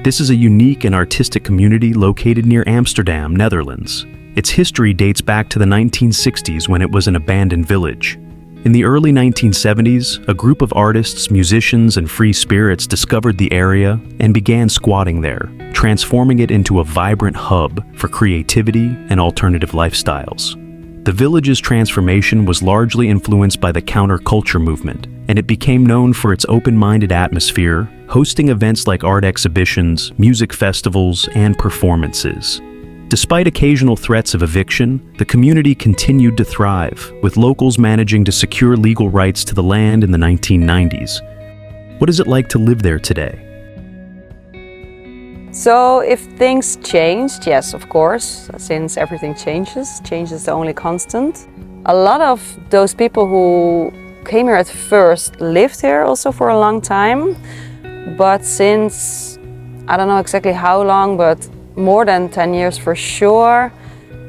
This is a unique and artistic community located near Amsterdam, Netherlands. Its history dates back to the 1960s when it was an abandoned village. In the early 1970s, a group of artists, musicians, and free spirits discovered the area and began squatting there, transforming it into a vibrant hub for creativity and alternative lifestyles. The village's transformation was largely influenced by the counterculture movement, and it became known for its open-minded atmosphere, hosting events like art exhibitions, music festivals, and performances. Despite occasional threats of eviction, the community continued to thrive, with locals managing to secure legal rights to the land in the 1990s. What is it like to live there today? So if things changed, yes, of course, since everything changes, change is the only constant. A lot of those people who came here at first lived here also for a long time, but since, I don't know exactly how long, but more than 10 years for sure,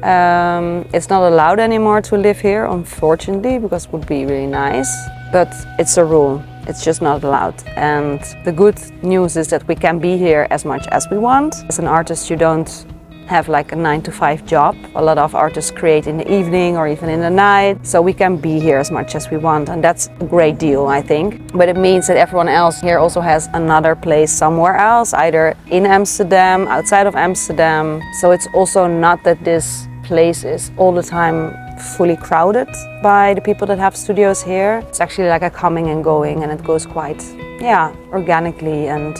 it's not allowed anymore to live here, unfortunately, because it would be really nice, but it's a rule. It's just not allowed. And the good news is that we can be here as much as we want. As an artist, you don't have like a 9-to-5 job. A lot of artists create in the evening or even in the night. So we can be here as much as we want. And that's a great deal, I think. But it means that everyone else here also has another place somewhere else, either in Amsterdam, outside of Amsterdam. So it's also not that this place is all the time fully crowded by the people that have studios here. It's actually like a coming and going, and it goes quite, organically and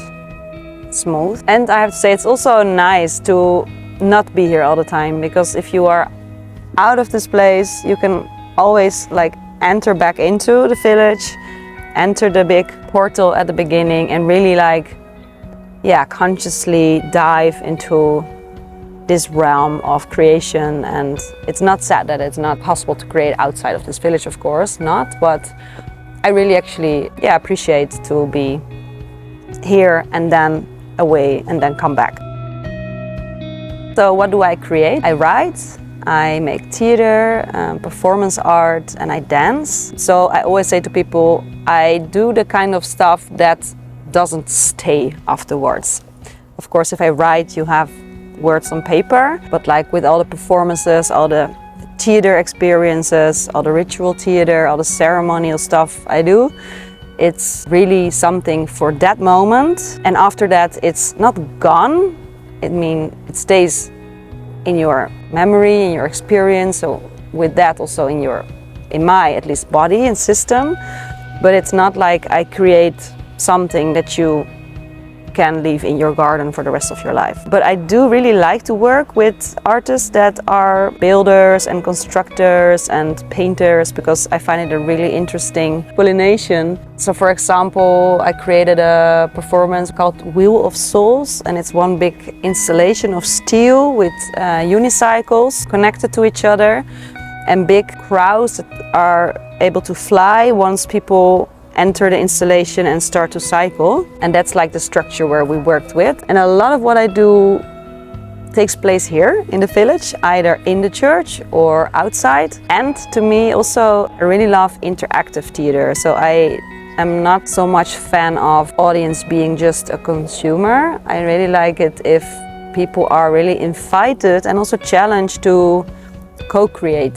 smooth. And I have to say, it's also nice to not be here all the time, because if you are out of this place, you can always enter back into the village, enter the big portal at the beginning, and really consciously dive into this realm of creation. And it's not sad that it's not possible to create outside of this village, of course not, but I really actually appreciate to be here and then away and then come back. So what do I create? I write, I make theater, performance art, and I dance. So I always say to people, I do the kind of stuff that doesn't stay afterwards. Of course, if I write, you have words on paper, but with all the performances, all the theater experiences, all the ritual theater, all the ceremonial stuff I do, it's really something for that moment. And after that, it's not gone. It stays in your memory, in your experience, so with that also in my at least body and system. But it's not like I create something that you can leave in your garden for the rest of your life. But I do really like to work with artists that are builders and constructors and painters, because I find it a really interesting pollination. So for example, I created a performance called Wheel of Souls, and it's one big installation of steel with unicycles connected to each other, and big crows that are able to fly once people enter the installation and start to cycle. And that's the structure where we worked with. And a lot of what I do takes place here in the village, either in the church or outside. And to me also, I really love interactive theater. So I am not so much fan of audience being just a consumer. I really like it if people are really invited and also challenged to co-create.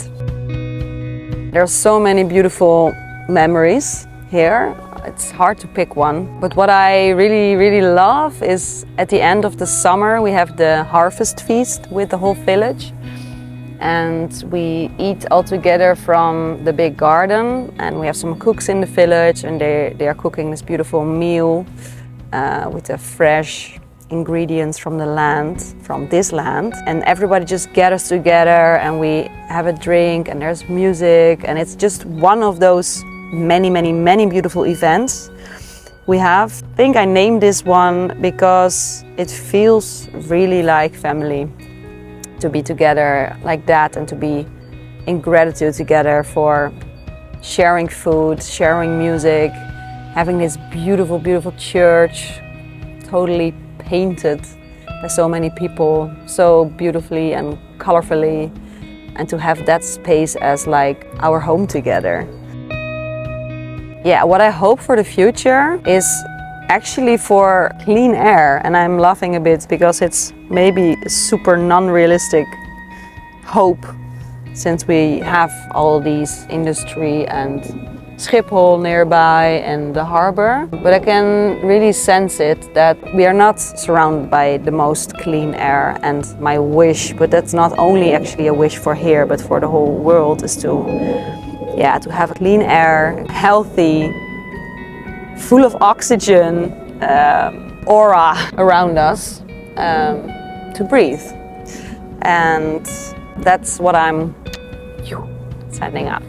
There are so many beautiful memories here. It's hard to pick one, but what I really love is at the end of the summer we have the harvest feast with the whole village, and we eat all together from the big garden, and we have some cooks in the village, and they are cooking this beautiful meal with the fresh ingredients from the land, from this land, and everybody just gathers together and we have a drink and there's music, and it's just one of those many beautiful events we have. I think I named this one because it feels really like family to be together like that, and to be in gratitude together for sharing food, sharing music, having this beautiful church totally painted by so many people, so beautifully and colorfully, and to have that space as our home together. Yeah, what I hope for the future is actually for clean air, and I'm laughing a bit because it's maybe a super non-realistic hope, since we have all these industry and Schiphol nearby and the harbor. But I can really sense it that we are not surrounded by the most clean air, and my wish, but that's not only actually a wish for here but for the whole world, is to have clean air, healthy, full of oxygen, aura around us to breathe. And that's what I'm setting up.